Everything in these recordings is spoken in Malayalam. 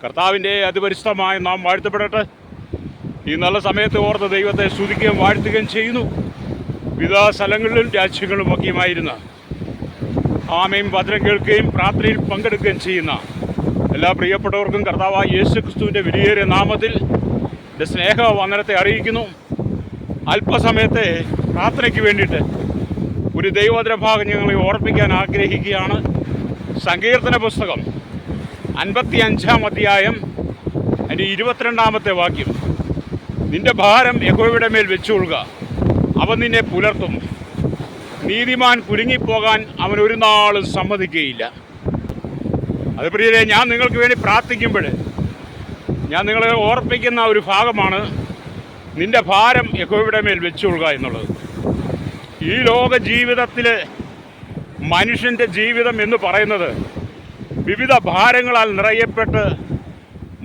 കർത്താവിൻ്റെ അതിപരിശുദ്ധമായ നാം വാഴ്ത്തപ്പെടട്ടെ. ഈ നല്ല സമയത്ത് ഓർത്ത് ദൈവത്തെ സ്തുതിക്കുകയും വാഴ്ത്തുകയും ചെയ്യുന്നു. വിവിധ സ്ഥലങ്ങളിലും രാജ്യങ്ങളിലും ഒക്കെയുമായിരുന്ന ആമയും വചനം കേൾക്കുകയും പ്രാർത്ഥനയിൽ പങ്കെടുക്കുകയും ചെയ്യുന്ന എല്ലാ പ്രിയപ്പെട്ടവർക്കും കർത്താവായ യേശു ക്രിസ്തുവിൻ്റെ വിലയേറിയ നാമത്തിൽ എൻ്റെ സ്നേഹ വന്ദനത്തെ അറിയിക്കുന്നു. അല്പസമയത്തെ പ്രാർത്ഥനയ്ക്ക് വേണ്ടിയിട്ട് ഒരു ദൈവവചന ഭാഗം ഞങ്ങളെ ഓർപ്പിക്കാൻ ആഗ്രഹിക്കുകയാണ്. സങ്കീർത്തന പുസ്തകം 55-ാം അധ്യായം അതിൻ്റെ 22-ാമത്തെ വാക്യം. നിന്റെ ഭാരം യഹോവയുടെ മേൽ വെച്ചുകൊള്ളുക, അവൻ നിന്നെ പുലർത്തും. നീതിമാൻ കുലുങ്ങിപ്പോകാൻ അവൻ ഒരു നാളും സമ്മതിക്കുകയില്ല. അത് പ്രിയരെ, ഞാൻ നിങ്ങൾക്ക് വേണ്ടി പ്രാർത്ഥിക്കുമ്പോൾ ഞാൻ നിങ്ങളെ ഓർപ്പിക്കുന്ന ഒരു ഭാഗമാണ് നിന്റെ ഭാരം യഹോവയുടെ മേൽ വെച്ചുകൊള്ളുക എന്നുള്ളത്. ഈ ലോക ജീവിതത്തിൽ മനുഷ്യൻ്റെ ജീവിതം എന്ന് പറയുന്നത് വിവിധ ഭാരങ്ങളാൽ നിറയപ്പെട്ട്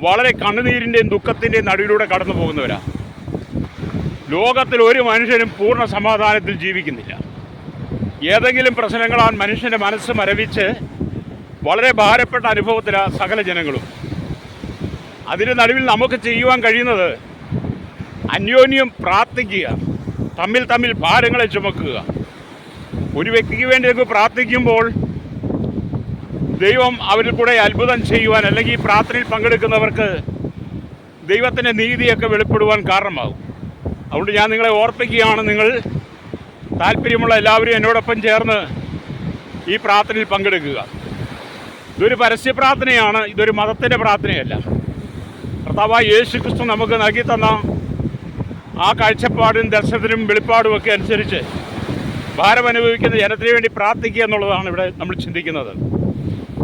വളരെ കണ്ണുനീരിൻ്റെയും ദുഃഖത്തിൻ്റെയും നടുവിലൂടെ കടന്നു പോകുന്നവരാണ്. ലോകത്തിൽ ഒരു മനുഷ്യനും പൂർണ്ണ സമാധാനത്തിൽ ജീവിക്കുന്നില്ല. ഏതെങ്കിലും പ്രശ്നങ്ങളാൽ മനുഷ്യൻ്റെ മനസ്സ് മരവിച്ച് വളരെ ഭാരപ്പെട്ട അനുഭവത്തിലാണ് സകല ജനങ്ങളും. അതിന് നടുവിൽ നമുക്ക് ചെയ്യുവാൻ കഴിയുന്നത് അന്യോന്യം പ്രാർത്ഥിക്കുക, തമ്മിൽ ഭാരങ്ങളെ ചുമക്കുക. ഒരു വ്യക്തിക്ക് വേണ്ടി നമുക്ക് പ്രാർത്ഥിക്കുമ്പോൾ ദൈവം അവരിൽ കൂടെ അത്ഭുതം ചെയ്യുവാൻ, അല്ലെങ്കിൽ ഈ പ്രാർത്ഥനയിൽ പങ്കെടുക്കുന്നവർക്ക് ദൈവത്തിൻ്റെ നീതിയൊക്കെ വെളിപ്പെടുവാൻ കാരണമാകും. അതുകൊണ്ട് ഞാൻ നിങ്ങളെ ഓർപ്പിക്കുകയാണ്, നിങ്ങൾ താല്പര്യമുള്ള എല്ലാവരും എന്നോടൊപ്പം ചേർന്ന് ഈ പ്രാർത്ഥനയിൽ പങ്കെടുക്കുക. ഇതൊരു പരസ്യ പ്രാർത്ഥനയാണ്, ഇതൊരു മതത്തിൻ്റെ പ്രാർത്ഥനയല്ല. കർത്താവായ യേശു ക്രിസ്തു നമുക്ക് നൽകി തന്ന ആ കാഴ്ചപ്പാടും ദർശനത്തിനും വെളിപ്പാടും ഒക്കെ അനുസരിച്ച് ഭാരം അനുഭവിക്കുന്ന ജനത്തിന് വേണ്ടി പ്രാർത്ഥിക്കുക എന്നുള്ളതാണ് ഇവിടെ നമ്മൾ ചിന്തിക്കുന്നത്.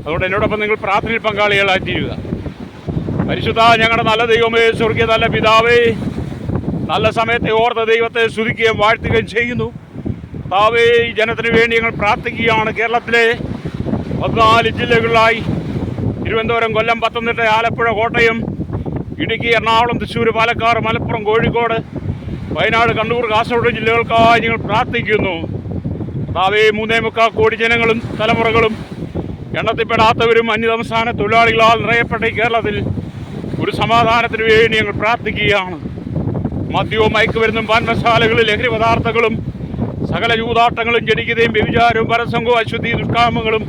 അതുകൊണ്ട് എന്നോടൊപ്പം നിങ്ങൾ പ്രാർത്ഥനയിൽ പങ്കാളികളായി തീരുക. പരിശുദ്ധ ഞങ്ങളുടെ നല്ല ദൈവമേ, സ്വർഗീയ നല്ല പിതാവേ, നല്ല സമയത്തെ ഓർത്ത ദൈവത്തെ സ്തുതിക്കുകയും വാഴ്ത്തുകയും ചെയ്യുന്നു. കർത്താവേ, ഈ ജനത്തിന് വേണ്ടി ഞങ്ങൾ പ്രാർത്ഥിക്കുകയാണ്. കേരളത്തിലെ 14 ജില്ലകളിലായി തിരുവനന്തപുരം, കൊല്ലം, പത്തനംതിട്ട, ആലപ്പുഴ, കോട്ടയം, ഇടുക്കി, എറണാകുളം, തൃശ്ശൂർ, പാലക്കാട്, മലപ്പുറം, കോഴിക്കോട്, വയനാട്, കണ്ണൂർ, കാസർഗോഡ് ജില്ലകൾക്കായി ഞങ്ങൾ പ്രാർത്ഥിക്കുന്നു. കർത്താവേ, 3.25 കോടി ജനങ്ങളും തലമുറകളും എണ്ണത്തിൽപ്പെടാത്തവരും അന്യസംസ്ഥാന തൊഴിലാളികളാൽ നിറയപ്പെട്ട ഈ കേരളത്തിൽ ഒരു സമാധാനത്തിന് വേണ്ടി ഞങ്ങൾ പ്രാർത്ഥിക്കുകയാണ്. മദ്യവും മയക്കുമരുന്നും പാൻമസാലകളും ലഹരി പദാർത്ഥങ്ങളും സകല ചൂതാട്ടങ്ങളും ജനിക്കുകയും വ്യഭിചാരവും പരസംഗവും അശുദ്ധി ദുഷ്കാമങ്ങളും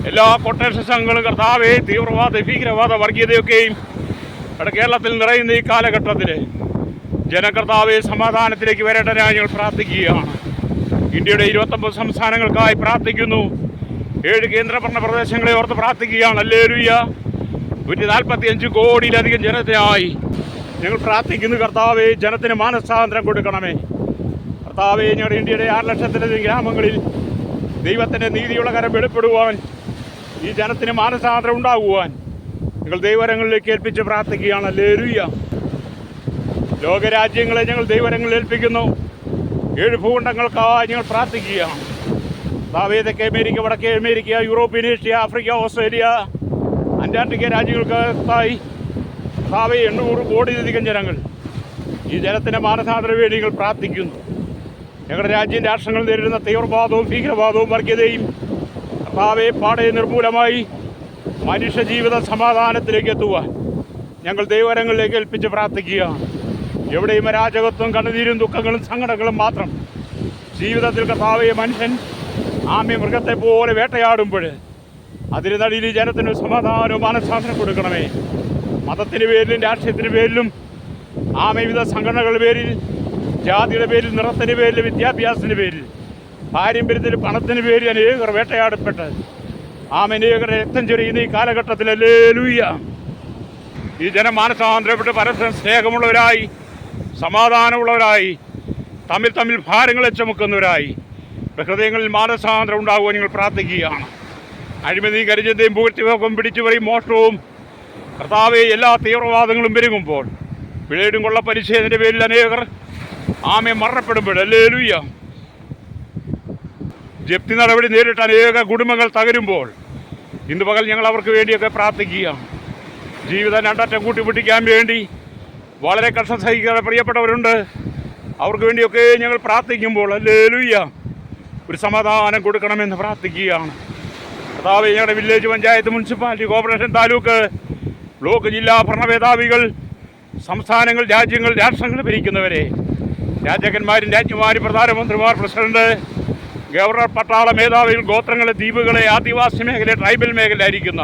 എല്ലാ കൊട്ടേഷൻ സംഘങ്ങളും കർത്താവേ, തീവ്രവാദ ഭീകരവാദ വർഗീയതയൊക്കെയും അവിടെ കേരളത്തിൽ നിറയുന്ന ഈ കാലഘട്ടത്തിൽ ജനകർത്താവെ സമാധാനത്തിലേക്ക് വരേണ്ടതിനായി ഞങ്ങൾ പ്രാർത്ഥിക്കുകയാണ്. ഇന്ത്യയുടെ 29 സംസ്ഥാനങ്ങൾക്കായി പ്രാർത്ഥിക്കുന്നു. 7 കേന്ദ്രഭരണ പ്രദേശങ്ങളെ ഓർത്ത് പ്രാർത്ഥിക്കുകയാണ്. ഹല്ലേലൂയ. 145 കോടിയിലധികം ജനത്തിനായി ഞങ്ങൾ പ്രാർത്ഥിക്കുന്നു. കർത്താവെ, ജനത്തിന് മാനസാന്തരം കൊടുക്കണമേ. കർത്താവെ, ഞങ്ങളുടെ ഇന്ത്യയുടെ 6 ലക്ഷത്തിലധികം ഗ്രാമങ്ങളിൽ ദൈവത്തിൻ്റെ നീതിയുള്ള കരം വെളിപ്പെടുവാൻ, ഈ ജനത്തിന് മാനസാന്തരം ഉണ്ടാകുവാൻ ഞങ്ങൾ ദൈവരങ്ങളിലേക്ക് ഏൽപ്പിച്ച് പ്രാർത്ഥിക്കുകയാണ്. ഹല്ലേലൂയ. ലോകരാജ്യങ്ങളെ ഞങ്ങൾ ദൈവരങ്ങളിൽ ഏൽപ്പിക്കുന്നു. 7 ഭൂഖണ്ഡങ്ങൾക്കായി ഞങ്ങൾ പ്രാർത്ഥിക്കുകയാണ്. തെക്കേ അമേരിക്ക, വടക്കേ America, European, Asia, Africa, Australia, Antarctica രാജ്യങ്ങൾക്കായി 800 കോടിയിലധികം ജനങ്ങൾ, ഈ ജനത്തിൻ്റെ മാനസാന്തരം വേണ്ടി ഞങ്ങൾ പ്രാർത്ഥിക്കുന്നു. ഞങ്ങളുടെ രാജ്യം രാഷ്ട്രങ്ങൾ നേരിടുന്ന തീവ്രവാദവും ഭീകരവാദവും വർഗീയതയും പാടെ നിർമൂലമായി മനുഷ്യ ജീവിത സമാധാനത്തിലേക്ക് എത്തുവാൻ ഞങ്ങൾ ദൈവരങ്ങളിലേക്ക് ഏൽപ്പിച്ച് പ്രാർത്ഥിക്കുകയാണ്. എവിടെയും അരാജകത്വം, കണ്ണുനീരും ദുഃഖങ്ങളും സങ്കടങ്ങളും മാത്രം ജീവിതത്തിൽ കർത്താവെ, മനുഷ്യൻ മൃഗത്തെ പോലെ വേട്ടയാടുമ്പോൾ അതിന് നടിയിൽ ജനത്തിന് സമാധാനവും മാനസാന്തരം കൊടുക്കണമേ. മതത്തിന് പേരിലും രാഷ്ട്രീയത്തിന് പേരിലും വിവിധ സംഘടനകളുടെ പേരിൽ, ജാതിയുടെ പേരിൽ, നിറത്തിന് പേരിൽ, വിദ്യാഭ്യാസത്തിന് പേരിൽ, പാരമ്പര്യത്തിന്, പണത്തിന് പേരിൽ അനേകർ വേട്ടയാടപ്പെട്ട് അനേകരുടെ രക്തം ചൊരിയുന്ന ഈ കാലഘട്ടത്തിൽ ഹല്ലേലൂയ, ഈ ജനം മാനസാന്തരപ്പെട്ട് പരസ്പരം സ്നേഹമുള്ളവരായി, സമാധാനമുള്ളവരായി, തമ്മിൽ ഭാരങ്ങളെ ചുമക്കുന്നവരായി ഹൃദയങ്ങളിൽ മാനസാന്തരം ഉണ്ടാകുവാൻ നിങ്ങൾ പ്രാർത്ഥിക്കുകയാണ്. അഴിമതിയും കരിഞ്ചന്തയും പൂഴ്ത്തിവെക്കും പിടിച്ചുപറിയും മോഷണവും കർത്താവെ, എല്ലാ തീവ്രവാദങ്ങളും പെരുകുമ്പോൾ, പിഴയിടും കൊള്ള പരിച്ഛേദത്തിൻ്റെ പേരിൽ അനേകർ മരണപ്പെടുമ്പോൾ ഹല്ലേലൂയ, ജപ്തി നടപടി നേരിട്ട് അനേക കുടുംബങ്ങൾ തകരുമ്പോൾ ഇന്ന് പകൽ ഞങ്ങൾ അവർക്ക് വേണ്ടിയൊക്കെ പ്രാർത്ഥിക്കുകയാണ്. ജീവിതം രണ്ടറ്റം കൂട്ടിപ്പിടിക്കാൻ വേണ്ടി വളരെ കഷ്ടം സഹിക്കുന്ന പ്രിയപ്പെട്ടവരുണ്ട്. അവർക്ക് വേണ്ടിയൊക്കെ ഞങ്ങൾ പ്രാർത്ഥിക്കുമ്പോൾ ഹല്ലേലൂയ, ഒരു സമാധാനം കൊടുക്കണമെന്ന് പ്രാർത്ഥിക്കുകയാണ്. കർത്താവേ, ഞങ്ങളുടെ village panchayat, municipality, corporation, taluk, block, ജില്ലാ ഭരണമേധാവികൾ, സംസ്ഥാനങ്ങൾ, രാജ്യങ്ങൾ, രാഷ്ട്രങ്ങൾ ഭരിക്കുന്നവരെ, രാജാക്കന്മാരും രാജ്ഞിമാരും, പ്രധാനമന്ത്രിമാർ, പ്രസിഡന്റ്, ഗവർണർ, പട്ടാള മേധാവികൾ, ഗോത്രങ്ങളെ, ദ്വീപുകളെ, ആദിവാസി മേഖല, ട്രൈബൽ മേഖലയിലിരിക്കുന്ന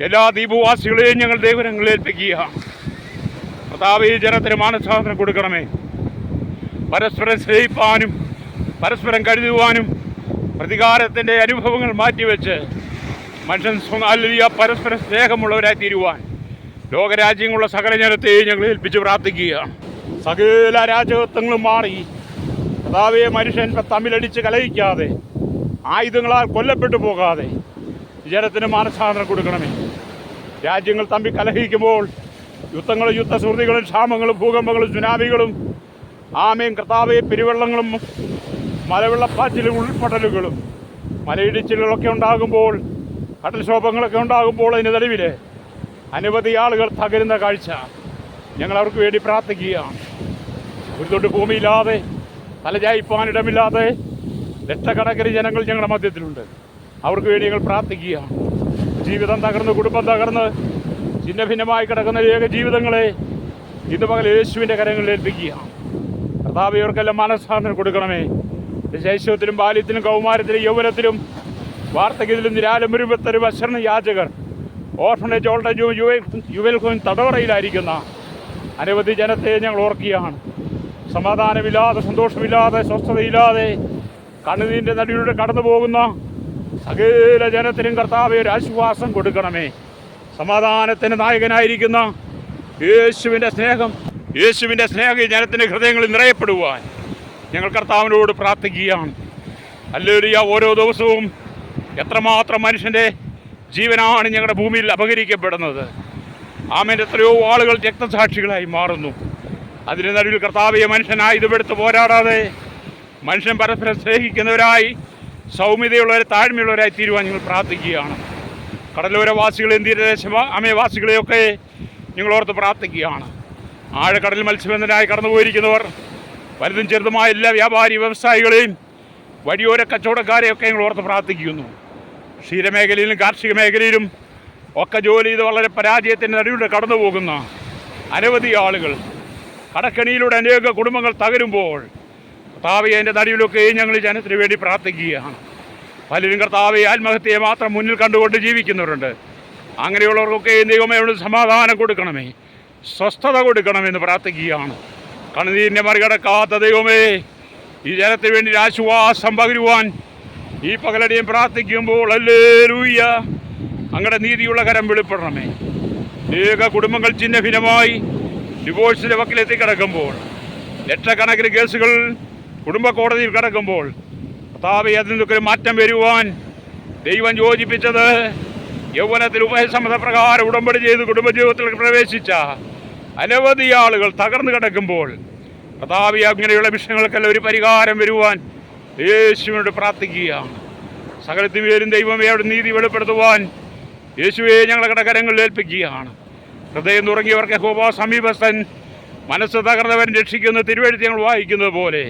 എല്ലാ ദ്വീപുവാസികളെയും ഞങ്ങൾ ദൈവങ്ങളിൽ ഏൽപ്പിക്കുകയാണ്. കർത്താവേ, ജനത്തിന് മാനസാന്തരം കൊടുക്കണമേ. പരസ്പരം സ്നേഹിപ്പാനും പരസ്പരം കരുതുവാനും പ്രതികാരത്തിൻ്റെ അനുഭവങ്ങൾ മാറ്റിവെച്ച് മനുഷ്യൻ പരസ്പരം സ്നേഹമുള്ളവരായി തീരുവാൻ ലോകരാജ്യങ്ങളുള്ള സകല ജനത്തെയും ഞങ്ങൾ ഏൽപ്പിച്ച് പ്രാർത്ഥിക്കുകയാണ്. സകല രാജകത്വങ്ങളും മാറി കർത്താവേ, മനുഷ്യൻ തമ്മിലടിച്ച് കലഹിക്കാതെ, ആയുധങ്ങളാൽ കൊല്ലപ്പെട്ടു പോകാതെ ജനത്തിന് മാനസാന്തരം കൊടുക്കണമേ. രാജ്യങ്ങൾ തമ്മിൽ കലഹിക്കുമ്പോൾ യുദ്ധങ്ങളും യുദ്ധശ്രുതികളും ക്ഷാമങ്ങളും ഭൂകമ്പങ്ങളും സുനാമികളും ആമയും കർത്താവേ, പെരുവെള്ളങ്ങളും മലവെള്ളപ്പാച്ചിലും ഉൾപ്പെടലുകളും മലയിടിച്ചിലുകളൊക്കെ ഉണ്ടാകുമ്പോൾ, കടൽക്ഷോഭങ്ങളൊക്കെ ഉണ്ടാകുമ്പോൾ അതിന് തെളിവിൽ അനവധി ആളുകൾ തകരുന്ന കാഴ്ച ഞങ്ങൾ അവർക്ക് വേണ്ടി പ്രാർത്ഥിക്കുകയാണ്. ഒരു തൊട്ട് ഭൂമിയില്ലാതെ തലചായ്പാനിടമില്ലാതെ ലക്ഷക്കണക്കിന് ജനങ്ങൾ ഞങ്ങളുടെ മധ്യത്തിലുണ്ട്. അവർക്ക് വേണ്ടി ഞങ്ങൾ പ്രാർത്ഥിക്കുകയാണ്. ജീവിതം തകർന്ന്, കുടുംബം തകർന്ന് ഛിന്ന ഭിന്നമായി കിടക്കുന്ന ഏക ജീവിതങ്ങളെ ഇന്ന് പകൽ യേശുവിൻ്റെ കരങ്ങളിൽ ഏൽപ്പിക്കുകയാണ്. കർത്താവേ, ഇവർക്കെല്ലാം മനസ്സാന്തരം കൊടുക്കണമേ. ശൈശവത്തിലും ബാല്യത്തിലും കൗമാരത്തിലും യൗവനത്തിലും വാർദ്ധക്യത്തിലും നിരാലംബരൂപത്തരും അശരണ യാചകർ, ഓർഫനേജ്, ഓൾഡേജ്, യുവൽ ഹോം തടവറയിലായിരിക്കുന്ന അനവധി ജനത്തെ ഞങ്ങൾ ഓർക്കുകയാണ്. സമാധാനമില്ലാതെ, സന്തോഷമില്ലാതെ, സ്വസ്ഥതയില്ലാതെ കണ്ണുനീരിൻ്റെ നടുവിലൂടെ കടന്നു പോകുന്ന സകല ജനത്തിനും കർത്താവേ ഒരു ആശ്വാസം കൊടുക്കണമേ. സമാധാനത്തിന് നായകനായിരിക്കുന്ന യേശുവിൻ്റെ സ്നേഹം ജനത്തിൻ്റെ ഹൃദയങ്ങളിൽ നിറയപ്പെടുവാൻ ഞങ്ങൾ കർത്താവിനോട് പ്രാർത്ഥിക്കുകയാണ്. ഹല്ലേലൂയ. ഓരോ ദിവസവും എത്രമാത്രം മനുഷ്യൻ്റെ ജീവനാണ് ഞങ്ങളുടെ ഭൂമിയിൽ അപഹരിക്കപ്പെടുന്നത്. ആമേൻ, എത്രയോ ആളുകൾ രക്തസാക്ഷികളായി മാറുന്നു. അതിന് നടുവിൽ കർത്താവേ, മനുഷ്യനായി ഇതുപെടുത്ത് പോരാടാതെ മനുഷ്യൻ പരസ്പരം സ്നേഹിക്കുന്നവരായി, സൗമ്യതയുള്ളവരെ, താഴ്മയുള്ളവരായി തീരുവാൻ ഞങ്ങൾ പ്രാർത്ഥിക്കുകയാണ്. കടലോരവാസികളെയും തീരദേശ അമയവാസികളെയൊക്കെ ഞങ്ങൾ ഓർത്ത് പ്രാർത്ഥിക്കുകയാണ്. ആഴക്കടലിൽ മത്സ്യബന്ധനായി കടന്നുപോയിരിക്കുന്നവർ, വലുതും ചെറുതുമായ എല്ലാ വ്യാപാരി വ്യവസായികളെയും വഴിയോര കച്ചവടക്കാരെയൊക്കെ ഞങ്ങൾ ഓർത്ത് പ്രാർത്ഥിക്കുന്നു. ക്ഷീരമേഖലയിലും കാർഷിക മേഖലയിലും ഒക്കെ ജോലി ചെയ്ത് വളരെ പരാജയത്തിൻ്റെ നടുവിലൂടെ കടന്നു പോകുന്ന അനവധി ആളുകൾ, കടക്കണിയിലൂടെ അനേക കുടുംബങ്ങൾ തകരുമ്പോൾ കർത്താവേ, അതിൻ്റെ നടുവിലൊക്കെ ഞങ്ങൾ ജനത്തിന് വേണ്ടി പ്രാർത്ഥിക്കുകയാണ്. പലരും കർത്താവേ, ആത്മഹത്യയെ മാത്രം മുന്നിൽ കണ്ടുകൊണ്ട് ജീവിക്കുന്നവരുണ്ട്. അങ്ങനെയുള്ളവർക്കൊക്കെ ദൈവമേ സമാധാനം കൊടുക്കണമേ, സ്വസ്ഥത കൊടുക്കണമെന്ന് പ്രാർത്ഥിക്കുകയാണ്. കണ്ണുനീരിനെ മറികടക്കാത്ത ദൈവമേ, ഈ ജനത്തിന് വേണ്ടി ആശ്വാസം പകരുവാൻ ഈ പകലടിയും പ്രാർത്ഥിക്കുമ്പോൾ ഹല്ലേലൂയ, അങ്ങയുടെ നീതിയുള്ള കരം വെളിപ്പെടണമേ. അനേക കുടുംബങ്ങൾ ഛിന്ന ഭിന്നമായി ഡിവോഴ്സിൻ്റെ വക്കിലെത്തി കിടക്കുമ്പോൾ, ലക്ഷക്കണക്കിന് കേസുകൾ കുടുംബ കോടതിയിൽ കിടക്കുമ്പോൾ കർത്താവേ, അതിൽ നിന്നൊക്കെ മാറ്റം വരുവാൻ ദൈവം യോജിപ്പിച്ചത് യൗവനത്തിൽ ഉഭയസമ്മതപ്രകാരം ഉടമ്പടി ചെയ്ത് കുടുംബജീവിതത്തിൽ പ്രവേശിച്ച അനവധി ആളുകൾ തകർന്നു കിടക്കുമ്പോൾ കർത്താവേ, അങ്ങനെയുള്ള വിഷയങ്ങൾക്കെല്ലാം ഒരു പരിഹാരം വരുവാൻ യേശുവിനോട് പ്രാർത്ഥിക്കുകയാണ്. സകലത്തിനും ദൈവമേ, അവിടെ നീതി വെളിപ്പെടുത്തുവാൻ യേശുവെ ഞങ്ങളുടെ കരങ്ങളിൽ ഏൽപ്പിക്കുകയാണ്. ഹൃദയം തുറങ്ങിയവർക്ക് യഹോവ സമീപസ്ഥൻ, മനസ്സ് തകർന്നവൻ രക്ഷിക്കുന്ന തിരുവെഴുത്ത് ഞങ്ങൾ വായിക്കുന്നത് പോലെ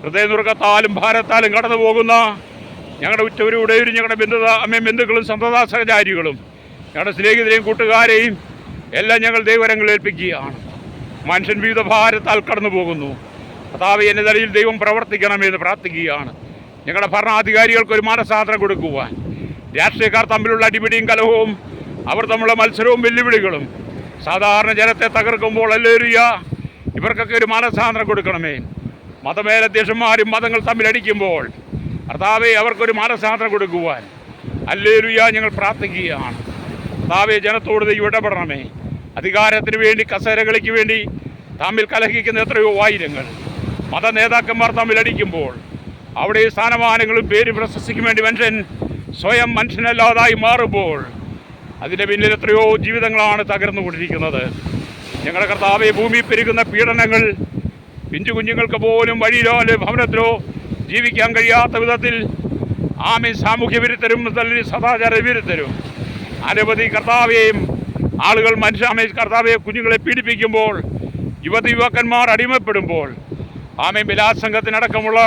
ഹൃദയ നുറുക്കത്താലും ഭാരത്താലും കടന്നു പോകുന്ന ഞങ്ങളുടെ ഉറ്റവരുടെ ഞങ്ങളുടെ ബന്ധുക്കളും സന്തത സഹചാരികളും ഞങ്ങളുടെ സ്നേഹിതരെയും കൂട്ടുകാരെയും എല്ലാം ഞങ്ങൾ ദൈവകരങ്ങളിൽ ഏൽപ്പിക്കുകയാണ്. മനുഷ്യൻ വിവിധ ഭാരത്താൽ കടന്നു പോകുന്നു. കർത്താവേ, എൻ്റെ നിലയിൽ ദൈവം പ്രവർത്തിക്കണമെന്ന് പ്രാർത്ഥിക്കുകയാണ്. ഞങ്ങളുടെ ഭരണാധികാരികൾക്കൊരു മാനസാന്തരം കൊടുക്കുവാൻ, രാഷ്ട്രീയക്കാർ തമ്മിലുള്ള അടിപിടിയും കലഹവും അവർ തമ്മിലുള്ള മത്സരവും വെല്ലുവിളികളും സാധാരണ ജനത്തെ തകർക്കുമ്പോൾ ഹല്ലേലൂയ, ഇവർക്കൊക്കെ ഒരു മാനസാന്തരം കൊടുക്കണമേ. മതമേലധ്യക്ഷന്മാരും മതങ്ങൾ തമ്മിലടിക്കുമ്പോൾ കർത്താവേ, അവർക്കൊരു മാനസാന്തരം കൊടുക്കുവാൻ ഹല്ലേലൂയ ഞങ്ങൾ പ്രാർത്ഥിക്കുകയാണ്. കർത്താവേ, ജനത്തോട് ദൈവം ഇടപെടണമേ. അധികാരത്തിന് വേണ്ടി, കസേരകളിക്ക് വേണ്ടി തമ്മിൽ കലഹിക്കുന്ന എത്രയോ ആയിരങ്ങൾ മത നേതാക്കന്മാർ തമ്മിലടിക്കുമ്പോൾ അവിടെ സ്ഥാനമാനങ്ങളും പേരും പ്രശസ്തിക്കും വേണ്ടി മനുഷ്യൻ സ്വയം മനുഷ്യനല്ലാതായി മാറുമ്പോൾ അതിൻ്റെ പിന്നിൽ എത്രയോ ജീവിതങ്ങളാണ് തകർന്നുകൊണ്ടിരിക്കുന്നത്. ഞങ്ങളുടെ കർത്താവേ, ഭൂമി പെരുകുന്ന പീഡനങ്ങൾ, പിഞ്ചു കുഞ്ഞുങ്ങൾക്ക് പോലും വഴിയിലോ അല്ലെങ്കിൽ ഭവനത്തിലോ ജീവിക്കാൻ കഴിയാത്ത വിധത്തിൽ സാമൂഹ്യ വിരുദ്ധരും സദാചാര വിരുദ്ധരും അനവധി കർത്താവേയും ആളുകൾ കർത്താവെ കുഞ്ഞുങ്ങളെ പീഡിപ്പിക്കുമ്പോൾ, യുവതി യുവാക്കന്മാർ അടിമപ്പെടുമ്പോൾ, ബലാത്സംഗത്തിനടക്കമുള്ള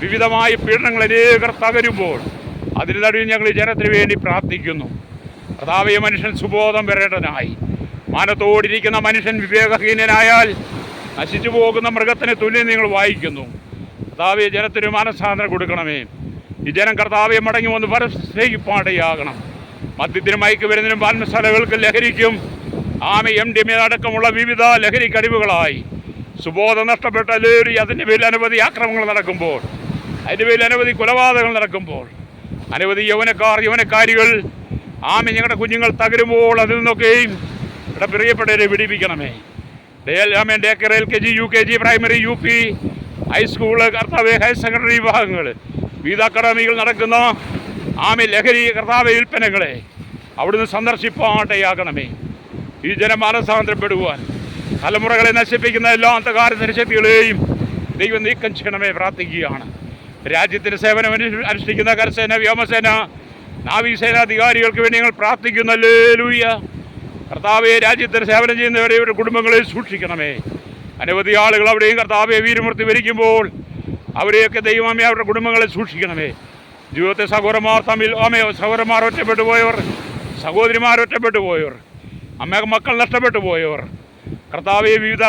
വിവിധമായ പീഡനങ്ങൾ അനേകർ തകരുമ്പോൾ അതിന് നടുവിൽ ഞങ്ങൾ ഈ ജനത്തിന് വേണ്ടി പ്രാർത്ഥിക്കുന്നു. കർത്താവേ, മനുഷ്യൻ സുബോധം വരേണ്ടനായി. മാനത്തോടിരിക്കുന്ന മനുഷ്യൻ വിവേകഹീനനായാൽ നശിച്ചു പോകുന്ന മൃഗത്തിന് തുല്യം നിങ്ങൾ വായിക്കുന്നു. കർത്താവേ, ജനത്തിന് മാനസാന്തരം കൊടുക്കണമേ. ഈ ജനം കർത്താവെ മടങ്ങി വന്ന് പരസ്നേഹിപ്പാടയാകണം. മദ്യത്തിനും മയക്കുമരുന്നിനും പാൻമസാലകൾക്കും ലഹരിക്കും MDMA അടക്കമുള്ള വിവിധ ലഹരി കഴിവുകളായി സുബോധം നഷ്ടപ്പെട്ട എല്ലാവരും അതിൻ്റെ പേരിൽ അനവധി ആക്രമണങ്ങൾ നടക്കുമ്പോൾ, അതിൻ്റെ പേരിൽ അനവധി കൊലപാതകങ്ങൾ നടക്കുമ്പോൾ, അനവധി യൗവനക്കാരികൾ ഞങ്ങളുടെ കുഞ്ഞുങ്ങൾ തകരുമ്പോൾ അതിൽ നിന്നൊക്കെയും ഇവിടെ പ്രിയപ്പെട്ടവരെ വിടിപ്പിക്കണമേ. ഡേക്കർ, LKG, UKG, primary, UP, high school, കർത്താവെ ഹയർ സെക്കൻഡറി വിഭാഗങ്ങൾ, വിവിധ അക്കാഡമികൾ നടക്കുന്ന ലഹരി കർത്താവെ വിൽപ്പനകളെ അവിടുന്ന് സന്ദർശിപ്പാട്ടയാകണമേ. ഈ ജനം മാനസാന്തരപ്പെടുവാൻ തലമുറകളെ നശിപ്പിക്കുന്ന എല്ലാ അന്ധകാര ശക്തികളെയും ദൈവം നീക്കം ചെയ്യണമേ പ്രാർത്ഥിക്കുകയാണ്. രാജ്യത്തിൻ്റെ സേവനം അനുഷ്ഠിക്കുന്ന കരസേന, വ്യോമസേന, നാവികസേന അധികാരികൾക്ക് വേണ്ടി ഞങ്ങൾ പ്രാർത്ഥിക്കുന്നു. ഹല്ലേലൂയ. കർത്താവെ, രാജ്യത്തിന് സേവനം ചെയ്യുന്നവരെ ഇവരുടെ കുടുംബങ്ങളെ സൂക്ഷിക്കണമേ. അനവധി ആളുകൾ അവിടെയും കർത്താവെ വീരമൃത്യു വരിക്കുമ്പോൾ അവരെയൊക്കെ ദൈവമേ അവരുടെ കുടുംബങ്ങളെ സൂക്ഷിക്കണമേ. ജീവിതത്തെ സഹോദരന്മാർ ഒറ്റപ്പെട്ടു പോയവർ, സഹോദരിമാർ ഒറ്റപ്പെട്ടു പോയവർ, മക്കൾ നഷ്ടപ്പെട്ടു പോയവർ, കർത്താവെ വിവിധ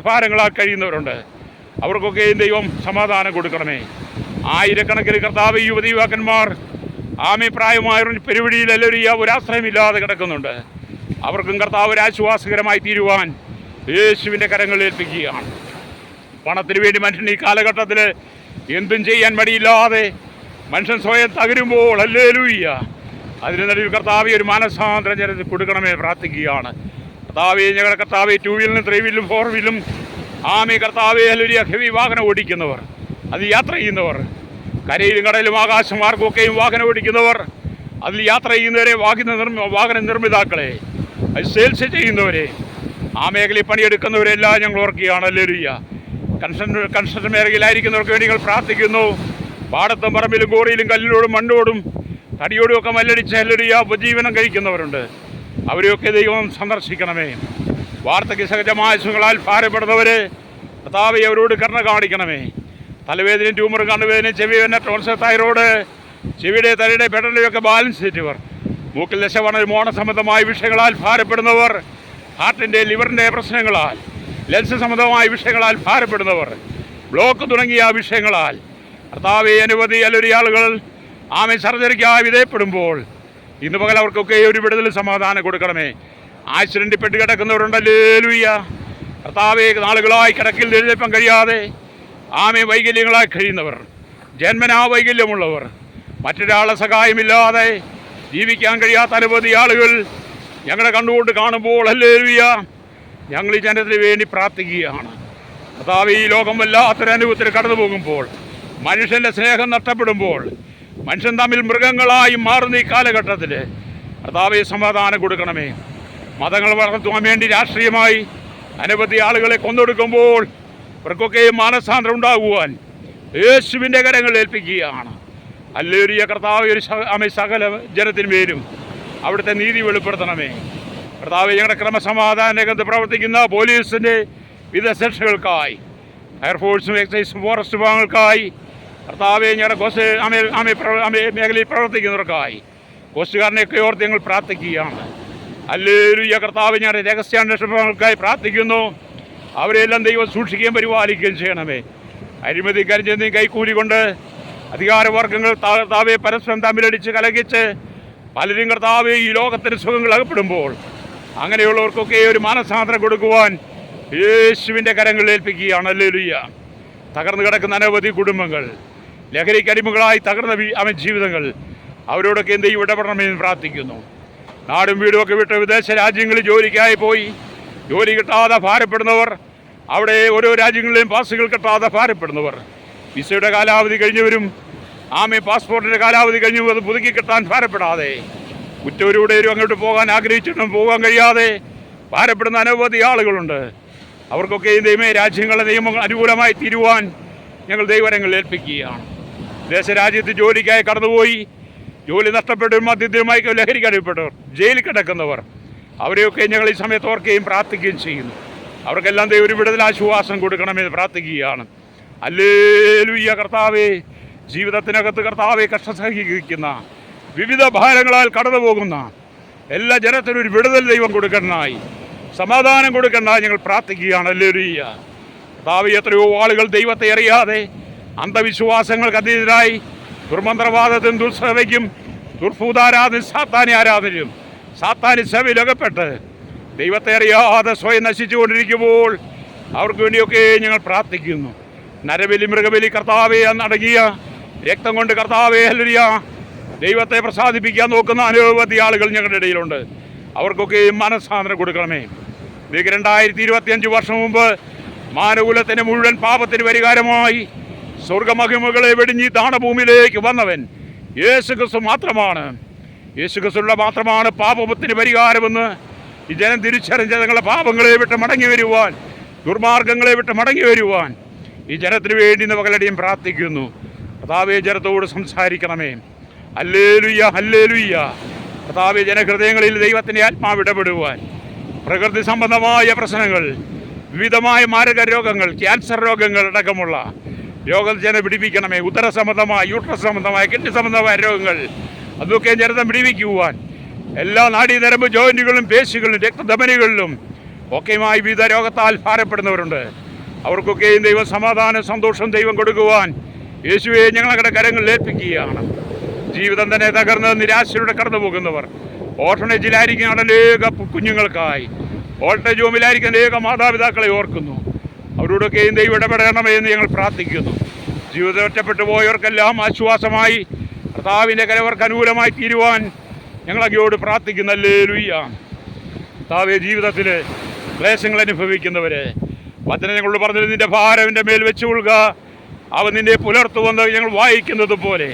ഭാരങ്ങളാൽ കഴിയുന്നവരുണ്ട്. അവർക്കൊക്കെയും ദൈവം സമാധാനം കൊടുക്കണമേ. ആയിരക്കണക്കിന് കർത്താവ് യുവതി യുവാക്കന്മാർ പ്രായമായവർ പെരുവഴിയിൽ എല്ലാവരും ഒരാശ്രയമില്ലാതെ കിടക്കുന്നുണ്ട്. അവർക്കും കർത്താവ് ഒരാശ്വാസകരമായി തീരുവാൻ യേശുവിൻ്റെ കരങ്ങളിൽ ഏൽപ്പിക്കുകയാണ്. പണത്തിന് വേണ്ടി മനുഷ്യൻ ഈ കാലഘട്ടത്തിൽ എന്തും ചെയ്യാൻ മടിയില്ലാതെ മനുഷ്യൻ സ്വയം തകരുമ്പോൾ ഹല്ലേലൂയ അതിന് നടുവിൽ കർത്താവെ ഒരു മാനസാന്തരം ജനത്തിൽ കൊടുക്കണമേ പ്രാർത്ഥിക്കുകയാണ്. കർത്താവെ, ഞങ്ങളുടെ കർത്താവെ 2 വീലിലും 3 വീലിലും 4 വീലും കർത്താവെ ഹല്ലേലൂയ ഹെവി വാഹനം ഓടിക്കുന്നവർ, അത് യാത്ര ചെയ്യുന്നവർ, കരയിലും കടലിലും ആകാശമാർഗമൊക്കെയും വാഹനം ഓടിക്കുന്നവർ, അതിൽ യാത്ര ചെയ്യുന്നവരെ, വാഹന നിർമ്മിതാക്കളെ, സെയിൽസ് ചെയ്യുന്നവരെ, മേഖലയിൽ പണിയെടുക്കുന്നവരെല്ലാം ഞങ്ങൾ ഓർക്കുകയാണ്. ഹല്ലേലൂയ. കൺസ്ട്രക്ഷൻ മേഖലയിലായിരിക്കുന്നവർക്ക് വേണ്ടി ഞങ്ങൾ പ്രാർത്ഥിക്കുന്നു. പാടത്തും പറമ്പിലും കോറിയിലും കല്ലിലോടും മണ്ണോടും തടിയോടും ഒക്കെ മല്ലടിച്ച് ഹല്ലേലൂയ ഉപജീവനം കഴിക്കുന്നവരുണ്ട്. അവരെയൊക്കെ ദൈവം സന്ദർശിക്കണമേ. വാർദ്ധക്യ സഹജമായ അസുഖങ്ങളാൽ ഭാരപ്പെടുന്നവരെ കർത്താവേ അവരോട് കരുണ കാണിക്കണമേ. തലവേദനയും ട്യൂമറും കണ്ണുവേദനയും ചെവിവേദന ടോൺസിൽ തൈറോയ്ഡ് ചെവിയുടെ തലയുടെ പെടലിയൊക്കെ ബാലൻസ് തെറ്റുവർ, മൂക്കിൽ ദശവണ മോണസംബന്ധമായ വിഷയങ്ങളാൽ ഭാരപ്പെടുന്നവർ, ഹാർട്ടിൻ്റെ ലിവറിൻ്റെ പ്രശ്നങ്ങളാൽ ലെൻസ് സംബന്ധമായ വിഷയങ്ങളാൽ ഭാരപ്പെടുന്നവർ, ബ്ലോക്ക് തുടങ്ങിയ വിഷയങ്ങളാൽ കർത്താവെ അനവധി ആളുകൾ സർജറിക്കായി വിധേയപ്പെടുമ്പോൾ ഇന്ന് പകൽ അവർക്കൊക്കെ ഒരു വിടുതൽ സമാധാനം കൊടുക്കണമേ. ആക്സിഡൻറ്റിൽ പെട്ട് കിടക്കുന്നവരുണ്ട്. ഹല്ലേലൂയ. കർത്താവെ, നാളുകളായി കിടക്കിൽ എഴുന്നേൽപ്പാൻ കഴിയാതെ വൈകല്യങ്ങളായി കഴിയുന്നവർ, ജന്മനാ വൈകല്യമുള്ളവർ, മറ്റൊരാളെ സഹായമില്ലാതെ ജീവിക്കാൻ കഴിയാത്ത അനവധി ആളുകൾ ഞങ്ങളുടെ കണ്ണുകൊണ്ട് കാണുമ്പോൾ ഹല്ലേലൂയ ഞങ്ങൾ ഈ ജനത്തിന് വേണ്ടി പ്രാർത്ഥിക്കുകയാണ്. കർത്താവെ, ഈ ലോകം വല്ലാത്തൊരു അനുഭവത്തിൽ കടന്നു പോകുമ്പോൾ, മനുഷ്യൻ്റെ സ്നേഹം നഷ്ടപ്പെടുമ്പോൾ, മനുഷ്യൻ തമ്മിൽ മൃഗങ്ങളായി മാറുന്ന ഈ കാലഘട്ടത്തിൽ കർത്താവെ സമാധാനം കൊടുക്കണമേ. മതങ്ങൾ വളർത്തുവാൻ വേണ്ടി രാഷ്ട്രീയമായി അനവധി ആളുകളെ കൊന്നൊടുക്കുമ്പോൾ ഇവർക്കൊക്കെ മാനസാന്തരം ഉണ്ടാകുവാൻ യേശുവിൻ്റെ കരങ്ങളിൽ ഏൽപ്പിക്കുകയാണ്. ഹല്ലേലൂയ. കർത്താവ് ഒരു സകല ജനത്തിന് പേരും അവിടുത്തെ നീതി വെളിപ്പെടുത്തണമേ. കർത്താവ്, ഞങ്ങളുടെ ക്രമസമാധാന രംഗത്ത് പ്രവർത്തിക്കുന്ന പോലീസിൻ്റെ വിവിധ സെക്ഷനുകൾക്കായി, എയർഫോഴ്സും എക്സൈസും ഫോറസ്റ്റ് വിഭാഗങ്ങൾക്കായി, കർത്താവെ ഞങ്ങളുടെ മേഖലയിൽ പ്രവർത്തിക്കുന്നവർക്കായി, കോസ്റ്റ് ഗാർഡിനെയൊക്കെ ഓർത്ത് ഞങ്ങൾ പ്രാർത്ഥിക്കുകയാണ്. ഹല്ലേലൂയ. കർത്താവ്, ഞങ്ങളുടെ രഹസ്യാന്വേഷണ വിഭാഗങ്ങൾക്കായി പ്രാർത്ഥിക്കുന്നു. അവരെല്ലാം ദൈവം സൂക്ഷിക്കുകയും പരിപാലിക്കുകയും ചെയ്യണമേ. അഴിമതി കരിഞ്ഞെന്തും കൈക്കൂലി കൊണ്ട് അധികാരവർഗങ്ങൾ കർത്താവെ പരസ്പരം തമ്മിലടിച്ച് കലകിച്ച് പലരും കർത്താവെ ഈ ലോകത്തിന് സുഖങ്ങൾ അകപ്പെടുമ്പോൾ അങ്ങനെയുള്ളവർക്കൊക്കെ ഒരു മാനസാന്തരം കൊടുക്കുവാൻ യേശുവിൻ്റെ കരങ്ങളിൽ ഏൽപ്പിക്കുകയാണ്. ഹല്ലേലൂയ. തകർന്നു കിടക്കുന്ന അനവധി കുടുംബങ്ങൾ, ലഹരിക്കടിമകളായി തകർന്ന ജീവിതങ്ങൾ, അവരോടൊക്കെ എന്തെങ്കിലും ഇടപെടണമെന്ന് പ്രാർത്ഥിക്കുന്നു. നാടും വീടുമൊക്കെ വിട്ട് വിദേശ രാജ്യങ്ങളിൽ ജോലിക്കായി പോയി ജോലി കിട്ടാതെ ഭാരപ്പെടുന്നവർ, അവിടെ ഓരോ രാജ്യങ്ങളിലെയും പാസുകൾ കിട്ടാതെ ഭാരപ്പെടുന്നവർ, വിസയുടെ കാലാവധി കഴിഞ്ഞവരും പാസ്പോർട്ടിൻ്റെ കാലാവധി കഴിഞ്ഞു അത് പുതുക്കി കിട്ടാൻ ഭാരപ്പെടാതെ, ഉറ്റവരുടെയും അങ്ങോട്ട് പോകാൻ ആഗ്രഹിച്ചിട്ടും പോകാൻ കഴിയാതെ ഭാരപ്പെടുന്ന അനവധി ആളുകളുണ്ട്. അവർക്കൊക്കെ ദൈവമേ രാജ്യങ്ങളുടെ നിയമങ്ങൾ അനുകൂലമായി തീരുവാൻ ഞങ്ങൾ ദൈവരങ്ങളിൽ ഏൽപ്പിക്കുകയാണ്. ദേശരാജ്യത്ത് ജോലിക്കായി കടന്നുപോയി ജോലി നഷ്ടപ്പെട്ടവർ, മദ്യത്തിനുമായി ലഹരിക്കടിപ്പെട്ടവർ, ജയിലിൽ കിടക്കുന്നവർ, അവരെയൊക്കെ ഞങ്ങൾ ഈ സമയത്ത് ഓർക്കുകയും പ്രാർത്ഥിക്കുകയും ചെയ്യുന്നു. അവർക്കെല്ലാം ദൈവം ഒരു വിടുതൽ ആശ്വാസം കൊടുക്കണമെന്ന് പ്രാർത്ഥിക്കുകയാണ്. ഹല്ലേലൂയ. കർത്താവേ, ജീവിതത്തിനകത്ത് കർത്താവെ കഷ്ടം സഹിക്കുന്ന വിവിധ ഭാരങ്ങളാൽ കടന്നു പോകുന്ന എല്ലാ ജനത്തിനും ഒരു വിടുതൽ ദൈവം കൊടുക്കണമായി, സമാധാനം കൊടുക്കണമായി ഞങ്ങൾ പ്രാർത്ഥിക്കുകയാണ്. ഹല്ലേലൂയ. കർത്താവേ, എത്രയോ ആളുകൾ ദൈവത്തെ അറിയാതെ അന്ധവിശ്വാസങ്ങൾക്ക് അതീതരായി ദുർമന്ത്രവാദത്തിനും ദുർസേവയ്ക്കും ദുർഭൂതാരാധന സാത്താനി ആരാധനയും സാത്താനി സഭയിലകപ്പെട്ട് ദൈവത്തെ അറിയാതെ സ്വയം നശിച്ചുകൊണ്ടിരിക്കുമ്പോൾ അവർക്ക് വേണ്ടിയൊക്കെ ഞങ്ങൾ പ്രാർത്ഥിക്കുന്നു. നരബലി മൃഗബലി കർത്താവെ അടങ്ങിയ രക്തം കൊണ്ട് കർത്താവെ ഹല്ലേലൂയ ദൈവത്തെ പ്രസാദിപ്പിക്കാൻ നോക്കുന്ന അനവധി ആളുകൾ ഞങ്ങളുടെ ഇടയിലുണ്ട്. അവർക്കൊക്കെ മനസ്സാന്തരം കൊടുക്കണമേ. 2025 വർഷം മുമ്പ് മാനകുലത്തിന് മുഴുവൻ പാപത്തിന് പരിഹാരമായി സ്വർഗമഹിമകളെ വെടിഞ്ഞ് താണഭൂമിയിലേക്ക് വന്നവൻ യേശുക്രിസ്തു മാത്രമാണ്. യേശുക്രിസ്തുവിന്റെ മാത്രമാണ് പാപത്തിന് പരിഹാരമെന്ന് ഈ ജനം തിരിച്ചറിഞ്ഞ തങ്ങളുടെ പാപങ്ങളെ വിട്ട് മടങ്ങി വരുവാൻ, ദുർമാർഗങ്ങളെ വിട്ട് മടങ്ങി വരുവാൻ ഈ ജനത്തിന് വേണ്ടി പകലടിയും പ്രാർത്ഥിക്കുന്നു. കർത്താവേ, ജനത്തോട് സംസാരിക്കണമേ. Hallelujah, hallelujah. കർത്താവേ, ജനഹൃദയങ്ങളിൽ ദൈവത്തിൻ്റെ ആത്മാവ് ഇടപെടുവാൻ പ്രകൃതി സംബന്ധമായ പ്രശ്നങ്ങൾ, വിവിധമായ മാരക രോഗങ്ങൾ, ക്യാൻസർ രോഗങ്ങൾ അടക്കമുള്ള രോഗം ജനം പിടിപ്പിക്കണമേ. ഉദര സംബന്ധമായ, യൂട്രസ് സംബന്ധമായ, കിഡ്നി സംബന്ധമായ രോഗങ്ങൾ അതൊക്കെ ജനത പിടിപ്പിക്കുവാൻ എല്ലാ നാഡീനരമ്പ് ജോയിൻറ്റുകളും പേശികളിലും രക്തധമനികളിലും ഒക്കെയുമായി വിവിധ രോഗത്താൽ ഭാരപ്പെടുന്നവരുണ്ട്. അവർക്കൊക്കെയും ദൈവ സമാധാനം സന്തോഷം ദൈവം കൊടുക്കുവാൻ യേശുവെ ഞങ്ങളുടെ കരങ്ങളിൽ ഏൽപ്പിക്കുകയാണ്. ജീവിതം തന്നെ തകർന്ന് നിരാശയുടെ കടന്നു പോകുന്നവർ, ഓർഫനേജിലായിരിക്കുന്ന അനേക കുഞ്ഞുങ്ങൾക്കായി ഓൾട്ടേജ് ഹോമിലായിരിക്കുന്ന അനേക മാതാപിതാക്കളെ ഓർക്കുന്നു. അവരോടൊക്കെയും ദൈവം ഇടപെടണമേ എന്ന് ഞങ്ങൾ പ്രാർത്ഥിക്കുന്നു. ജീവിതം ഒറ്റപ്പെട്ടു പോയവർക്കെല്ലാം ആശ്വാസമായി കർത്താവിൻ്റെ കരവർക്ക് അനുകൂലമായി തീരുവാൻ ഞങ്ങളങ്ങയോട് പ്രാർത്ഥിക്കുന്നു. ഹല്ലേലൂയ. കർത്താവേ, ജീവിതത്തിൽ ക്ലേശങ്ങൾ അനുഭവിക്കുന്നവരെ വചനം ഞങ്ങളോട് പറഞ്ഞത് നിന്റെ ഭാരം എൻ്റെ മേൽ വെച്ചുകൊള്ളുക, അവൻ നിന്നെ പുലർത്തുവന്ന് ഞങ്ങൾ വായിക്കുന്നത് പോലെ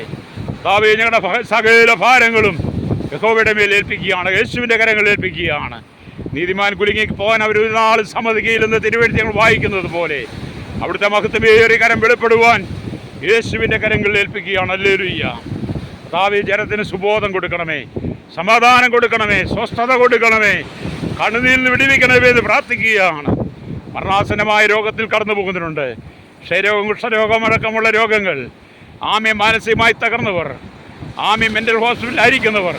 കർത്താവേ, ഞങ്ങളുടെ സകല ഭാരങ്ങളും യഹോവയുടെ മേൽ ഏൽപ്പിക്കുകയാണ്, യേശുവിൻ്റെ കരങ്ങളിൽ ഏൽപ്പിക്കുകയാണ്. നീതിമാൻ കുലുങ്ങി പോകാൻ അവർ ഒരു നാൾ സമ്മതിക്കയില്ലെന്ന് തിരുവെഴുത്ത് ഞങ്ങൾ വായിക്കുന്നത് പോലെ അവിടുത്തെ മഹത്വമേറിയ കരം വെളിപ്പെടുവാൻ യേശുവിൻ്റെ കരങ്ങളിൽ ഏൽപ്പിക്കുകയാണ്. ഹല്ലേലൂയ. കർത്താവേ, ജനത്തിന് സുബോധം കൊടുക്കണമേ, സമാധാനം കൊടുക്കണമേ, സ്വസ്ഥത കൊടുക്കണമേ, കണ്ണുനീരിൽ നിന്ന് വിടിവിക്കണമേ എന്ന് പ്രാർത്ഥിക്കുകയാണ്. മരണാസന്നമായ രോഗത്തിൽ കടന്നു പോകുന്നവരുണ്ട്. ക്ഷയരോഗം, കുഷ്ഠരോഗം അടക്കമുള്ള രോഗങ്ങൾ, മാനസികമായി തകർന്നവർ, മെൻ്റൽ ഹോസ്പിറ്റലിലായിരിക്കുന്നവർ,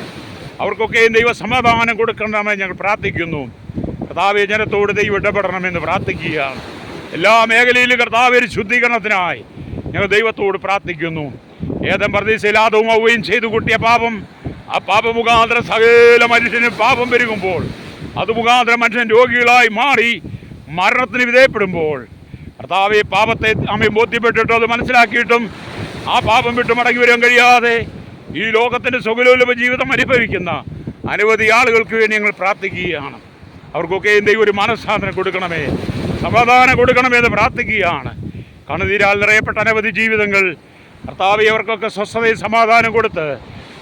അവർക്കൊക്കെയും ദൈവ സമാധാനം കൊടുക്കണമെന്ന് ഞങ്ങൾ പ്രാർത്ഥിക്കുന്നു. കർത്താവേ, ജനത്തോട് ദൈവം ഇടപെടണമെന്ന് പ്രാർത്ഥിക്കുകയാണ്. എല്ലാ മേഖലയിലും കർത്താവേ ശുദ്ധീകരണത്തിനായി ഞങ്ങൾ ദൈവത്തോട് പ്രാർത്ഥിക്കുന്നു. ഏതൻ പർദീസയിൽ ആദവും ഹവ്വയും ചെയ്തു കൂട്ടിയ പാപം, ആ പാപമുഖാന്തരം സകല മനുഷ്യന് പാപം പെരുകുമ്പോൾ അത് മുഖാന്തരം മനുഷ്യൻ രോഗികളായി മാറി മരണത്തിന് വിധേയപ്പെടുമ്പോൾ കർത്താവെ, പാപത്തെ ബോധ്യപ്പെട്ടിട്ടും അത് മനസ്സിലാക്കിയിട്ടും ആ പാപം വിട്ട് മടങ്ങി വരാൻ കഴിയാതെ ഈ ലോകത്തിൻ്റെ സുഖലോലുപ ജീവിതം അനുഭവിക്കുന്ന അനവധി ആളുകൾക്ക് വേണ്ടി ഞങ്ങൾ പ്രാർത്ഥിക്കുകയാണ്. അവർക്കൊക്കെ ദൈവം ഒരു മനസ്സാന്തരം കൊടുക്കണമേ, സമാധാനം കൊടുക്കണമേ എന്ന് പ്രാർത്ഥിക്കുകയാണ്. കണ്ണുനീരാൽ നിറയപ്പെട്ട അനവധി ജീവിതങ്ങൾ കർത്താവെ, അവർക്കൊക്കെ സ്വസ്ഥതയും സമാധാനം കൊടുത്ത്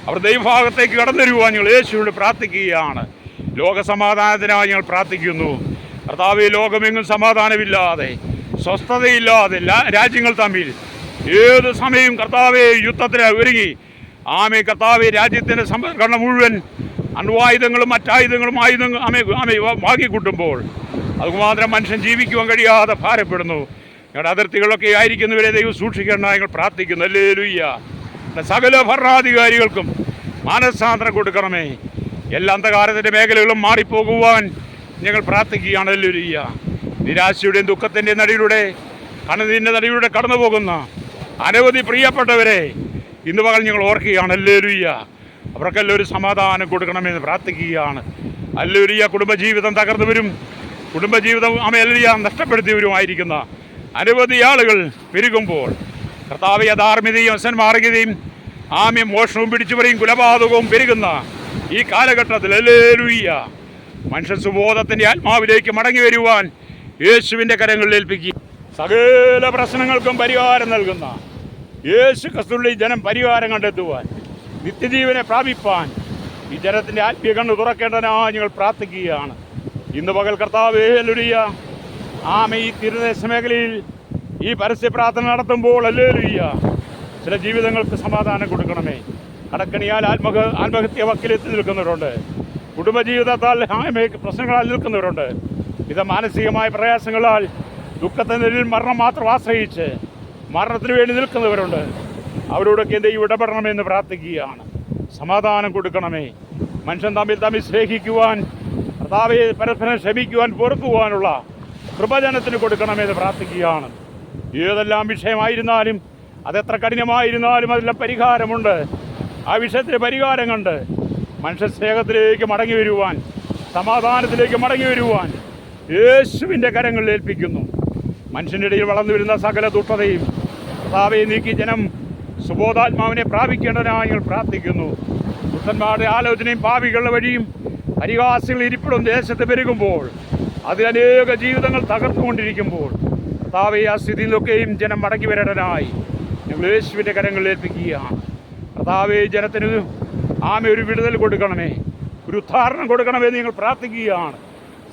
അവർ ദൈവഭാഗത്തേക്ക് കടന്നു വരുവാൻ ഞങ്ങൾ യേശുവിനോട് പ്രാർത്ഥിക്കുകയാണ്. ലോകസമാധാനത്തിനായി ഞങ്ങൾ പ്രാർത്ഥിക്കുന്നു. കർത്താവെ, ലോകമെങ്ങും സമാധാനമില്ലാതെ, സ്വസ്ഥതയില്ലാതെ രാജ്യങ്ങൾ തമ്മിൽ ഏത് സമയവും കർത്താവെ യുദ്ധത്തിന് ഒരുങ്ങി കർത്താവെ, രാജ്യത്തിൻ്റെ സംഘടന മുഴുവൻ അണ്വായുധങ്ങളും മറ്റായുധങ്ങളും വാങ്ങിക്കൂട്ടുമ്പോൾ അതുമാത്രം മനുഷ്യൻ ജീവിക്കുവാൻ കഴിയാതെ ഭാരപ്പെടുന്നു. ഞങ്ങളുടെ അതിർത്തികളൊക്കെ ആയിരിക്കുന്നവരെ ദൈവം സൂക്ഷിക്കേണ്ട ഞങ്ങൾ പ്രാർത്ഥിക്കുന്നു. ഹല്ലേലൂയ. സകല ഭരണാധികാരികൾക്കും മാനസാന്തരം കൊടുക്കണമേ. എല്ലാ അന്ധകാരത്തിൻ്റെ മേഖലകളും മാറിപ്പോകുവാൻ ഞങ്ങൾ പ്രാർത്ഥിക്കുകയാണ്. ഹല്ലേലൂയ. നിരാശയുടെയും ദുഃഖത്തിൻ്റെ നടിയിലൂടെ, കണ്ണുനീരിൻ്റെ നടിയിലൂടെ കടന്നു പോകുന്ന അനവധി പ്രിയപ്പെട്ടവരെ ഇന്ന് പകൽ ഞങ്ങൾ ഓർക്കുകയാണ്. ഹല്ലേലൂയ. അവർക്കെല്ലാം ഒരു സമാധാനം കൊടുക്കണമെന്ന് പ്രാർത്ഥിക്കുകയാണ്. ഹല്ലേലൂയ. കുടുംബജീവിതം തകർന്നവരും കുടുംബജീവിതം ഹല്ലേലൂയ നഷ്ടപ്പെടുത്തിയവരുമായിരിക്കുന്ന അനവധി ആളുകൾ പെരുകുമ്പോൾ കർത്താവെ, അധാർമ്മികതയും അസന്മാർഗതയും മോഷണവും പിടിച്ചുപറിയും കുലപാതകവും പെരുകുന്ന ഈ കാലഘട്ടത്തിൽ ഹല്ലേലൂയ മനുഷ്യ സുബോധത്തിൻ്റെ ആത്മാവിലേക്ക് മടങ്ങി വരുവാൻ യേശുവിൻ്റെ കരങ്ങളിൽ ഏൽപ്പിക്കുക. സകല പ്രശ്നങ്ങൾക്കും പരിഹാരം നൽകുന്ന യേശു ക്രിസ്തുവിൽ ജനം പരിഹാരം കണ്ടെത്തുവാൻ, നിത്യജീവനെ പ്രാപിപ്പാൻ ഈ ജനത്തിൻ്റെ ആത്മീയ കണ്ണ് തുറക്കേണ്ടതിനായി ഞങ്ങൾ പ്രാർത്ഥിക്കുകയാണ്. ഇന്ന് പകൽ കർത്താവേ, ഹല്ലേലൂയ ഈ തീരദേശ മേഖലയിൽ ഈ പരസ്യ പ്രാർത്ഥന നടത്തുമ്പോൾ ഹല്ലേലൂയ ചില ജീവിതങ്ങൾക്ക് സമാധാനം കൊടുക്കണമേ. കടക്കണിയാൽ ആത്മഹത്യ വക്കിലെത്തി നിൽക്കുന്നവരുണ്ട്. കുടുംബജീവിതത്താൽ പ്രശ്നങ്ങളാൽ നിൽക്കുന്നവരുണ്ട്. ഇത് മാനസികമായ പ്രയാസങ്ങളാൽ ദുഃഖത്തിൻ്റെ മരണം മാത്രം ആശ്രയിച്ച് മരണത്തിന് വേണ്ടി നിൽക്കുന്നവരുണ്ട്. അവരോടൊക്കെ ദൈവം ഇടപെടണമെന്ന് പ്രാർത്ഥിക്കുകയാണ്. സമാധാനം കൊടുക്കണമേ. മനുഷ്യൻ തമ്മിൽ സ്നേഹിക്കുവാൻ, കർത്താവെ പരസ്പരം ക്ഷമിക്കുവാൻ, പൊറുക്കുവാനുള്ള കൃപജനത്തിന് കൊടുക്കണമെന്ന് പ്രാർത്ഥിക്കുകയാണ്. ഏതെല്ലാം വിഷയമായിരുന്നാലും, അതെത്ര കഠിനമായിരുന്നാലും അതെല്ലാം പരിഹാരമുണ്ട്. ആ വിഷയത്തിന് പരിഹാരം കണ്ട് മനുഷ്യ സ്നേഹത്തിലേക്ക് മടങ്ങി വരുവാൻ, സമാധാനത്തിലേക്ക് മടങ്ങി വരുവാൻ യേശുവിൻ്റെ കരങ്ങളിൽ ഏൽപ്പിക്കുന്നു. മനുഷ്യൻ്റെ ഇടയിൽ വളർന്നു വരുന്ന സകല ദുഷ്ടതയും കർത്താവെ നീക്കി ജനം സുബോധാത്മാവിനെ പ്രാപിക്കേണ്ടതിനായി ഞങ്ങൾ പ്രാർത്ഥിക്കുന്നു. ദുഷ്ടന്മാരുടെ ആലോചനയും പാപികളുടെ വഴിയും പരിഹാസികൾ ഇരിപ്പിടും ദേശത്ത് പെരുകുമ്പോൾ, അതിലനേക ജീവിതങ്ങൾ തകർന്നുകൊണ്ടിരിക്കുമ്പോൾ കർത്താവെ ആ സ്ഥിതിയിൽ നിന്നൊക്കെയും ജനം മടങ്ങി വരേണ്ടതിനായി ഞങ്ങൾ യേശുവിൻ്റെ കരങ്ങളിൽ ഏൽപ്പിക്കുകയാണ്. കർത്താവെ ജനത്തിന് ഒരു വിടുതൽ കൊടുക്കണമേ, ഒരു ഉദ്ധാരണം കൊടുക്കണമെന്ന് ഞങ്ങൾ പ്രാർത്ഥിക്കുകയാണ്.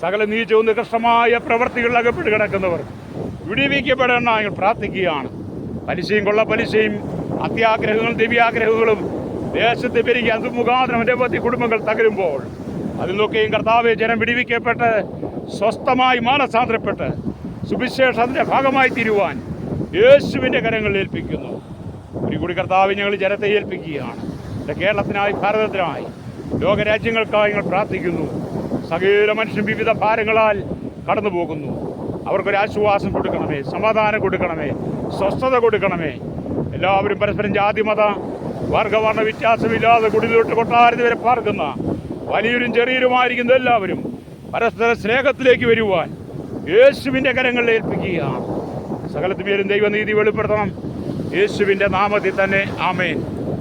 സകല നീചവും നികൃഷ്ടമായ പ്രവൃത്തികളിൽ അകപ്പെട്ട് കിടക്കുന്നവർ വിടുവിക്കപ്പെടണം ഞങ്ങൾ പ്രാർത്ഥിക്കുകയാണ്. പലിശയും കൊള്ളപ്പലിശയും അത്യാഗ്രഹങ്ങളും ദിവ്യാഗ്രഹങ്ങളും ദേശത്ത് പെരുകി അത് മുഖാന്തരം നിരവധി കുടുംബങ്ങൾ തകരുമ്പോൾ അതിൽ നിന്നൊക്കെയും കർത്താവെ ജനം വിടുവിക്കപ്പെട്ട് സ്വസ്ഥമായി മാനസാന്തരപ്പെട്ട് സുവിശേഷത്തിൻ്റെ ഭാഗമായി തീരുവാൻ യേശുവിൻ്റെ കരങ്ങളിൽ ഏൽപ്പിക്കുന്നു. ഒരു കൂടി കർത്താവ് ഞങ്ങൾ ജനത്തെ ഏൽപ്പിക്കുകയാണ്. കേരളത്തിനായി, ഭാരതത്തിനായി, ലോകരാജ്യങ്ങൾക്കായി ഞങ്ങൾ പ്രാർത്ഥിക്കുന്നു. സകല മനുഷ്യൻ വിവിധ ഭാരങ്ങളാൽ കടന്നു പോകുന്നു. അവർക്കൊരാശ്വാസം കൊടുക്കണമേ, സമാധാനം കൊടുക്കണമേ, സ്വസ്ഥത കൊടുക്കണമേ. എല്ലാവരും പരസ്പരം ജാതി മത വർഗവർണ്ണ വ്യത്യാസമില്ലാതെ കുടിലോട്ട് കൊട്ടാരത്തിൽ വരെ പാർക്കുന്ന വലിയൊരും ചെറിയരുമായിരിക്കുന്ന എല്ലാവരും പരസ്പര സ്നേഹത്തിലേക്ക് വരുവാൻ യേശുവിൻ്റെ കരങ്ങളിൽ ഏൽപ്പിക്കുകയാണ്. സകലത്തിന്മേലും ദൈവനീതി വെളിപ്പെടുത്തണം. യേശുവിൻ്റെ നാമത്തിൽ തന്നെ ആമേൻ.